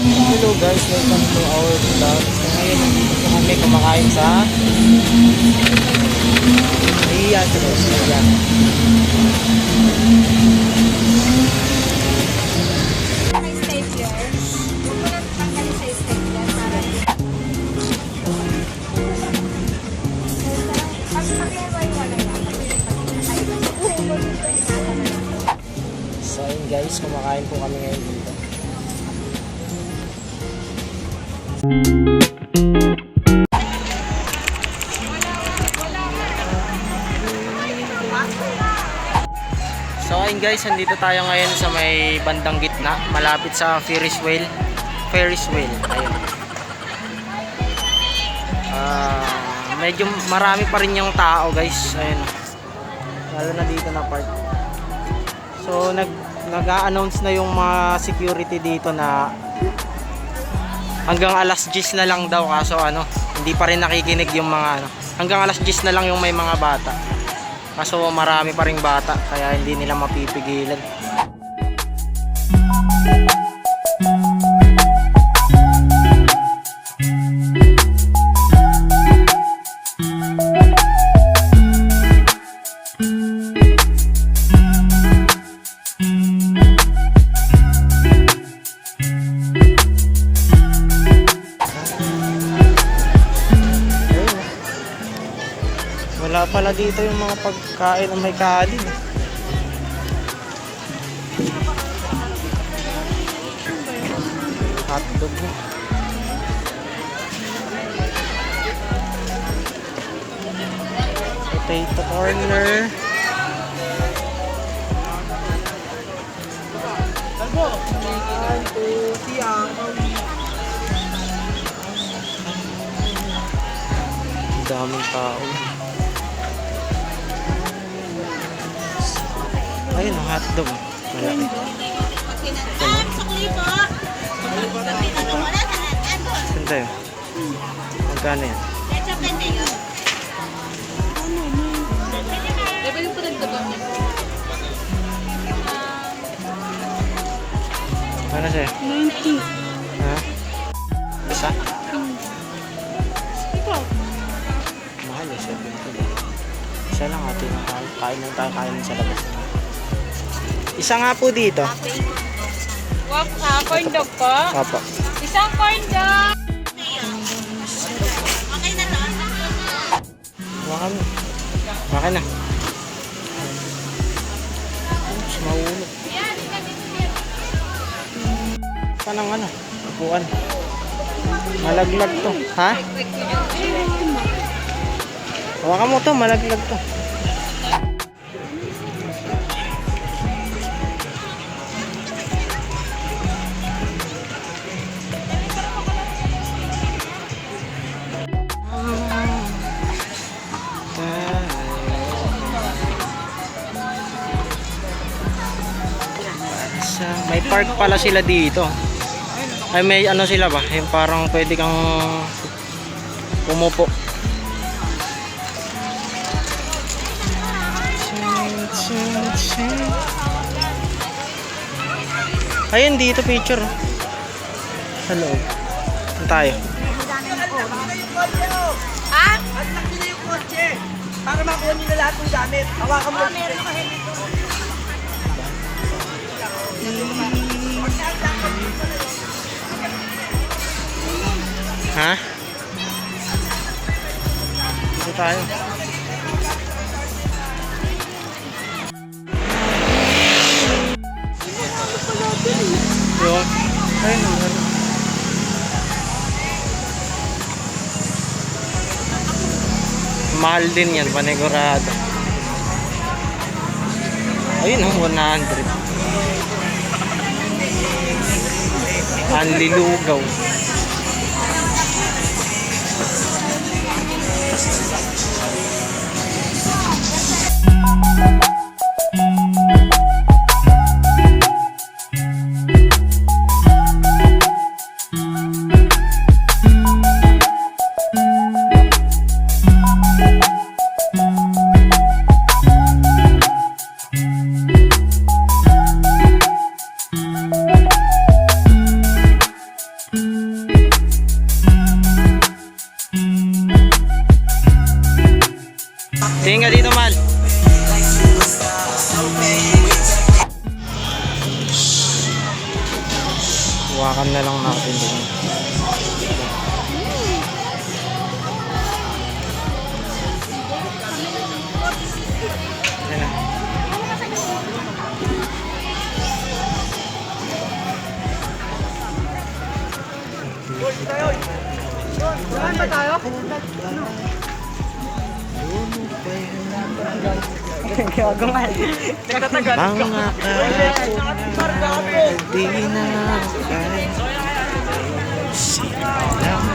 Hello guys, welcome to our vlog. So ngayon, nandito po kami kumakain sa Iya Terosya. So ayun guys, kumakain po kami ngayon dito. So ayun guys, nandito tayo ngayon sa may bandang gitna, malapit sa Ferris wheel. Ayun. Medyo marami pa rin yung tao guys. Ayun. Lalo na dito na part. So nag-a-announce na yung mga security dito na hanggang alas 10 na lang daw, kaso hindi pa rin nakikinig yung mga hanggang alas 10 na lang yung may mga bata. Kaso marami pa ring bata kaya hindi nila mapipigilan. Wala pala dito yung mga pagkain na may kanin. Hotdog. Potato corner. Daming tao. Ayun ang hotdog. Malaki. Saan tayo? Magkano yan? Ano siya? 90. Ha? Isa? Ikaw? Mahal eh, 70. Isa lang atin. Kain lang tayo, kain sa labas. Isa nga po dito. Corn dog po? Opo. Isang corn dog! Makan. Makan na. Oops, mahulog. Panang upuan. Malaglag to. Ha? Hawakan mo to, malaglag to. May park pala sila dito. Ay may sila ba? Yung parang pwede kang pumupo. Ayun dito picture. Sa loob. Saan tayo? Ha? Anak nila yung kotse para makuha nila lahat ng gamit. Hawakan mo. Meron ka helmet. Ha? Dito tayo. Yun. Ayun. Mahal din yan, panigurado. Ayun 100. Anlilugaw. Hawakan na lang natin din. Ayan na. Saan ba tayo? Gagawin. Nagtatagal. Mga kahapon di na kaya silang.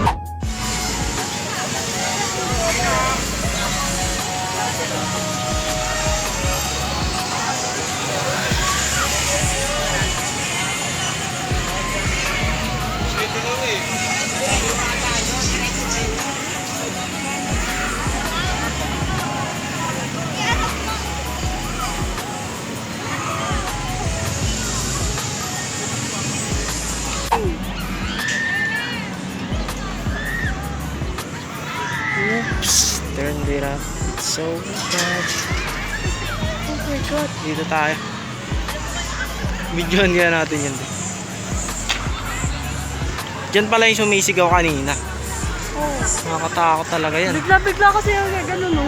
Oops, turn it up. It's so bad. Oh my god. Dito tayo. Videoan nga natin yan. Diyan pala yung sumisigaw kanina. Oh. Nakakatakot talaga yan. Bigla-bigla kasi yung gano'n, no?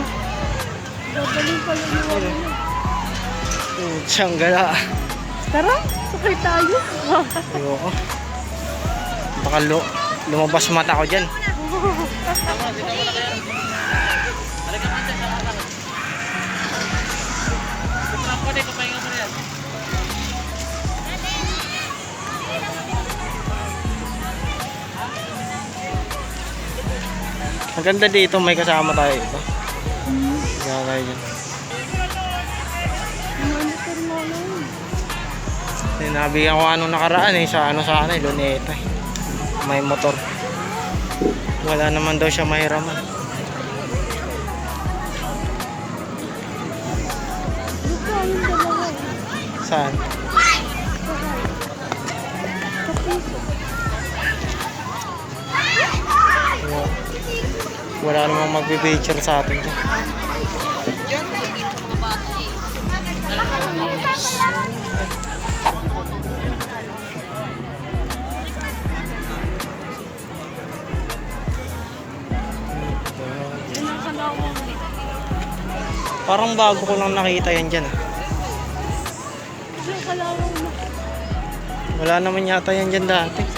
Gagaling pala yung wala na. Siyang gala. Tara, sakay tayo. Ayoko. Baka lumabas mata ko dyan. Ang ganda dito, may kasama tayo ito. Kaya tayo dyan. Sinabihan ko anong nakaraan sa Luneta eh. May motor. Wala naman daw siya mahiraman. Saan? Wala namang magpipicture sa atin dyan. Parang bago ko lang nakita yan dyan. Wala naman yata yan dyan dati.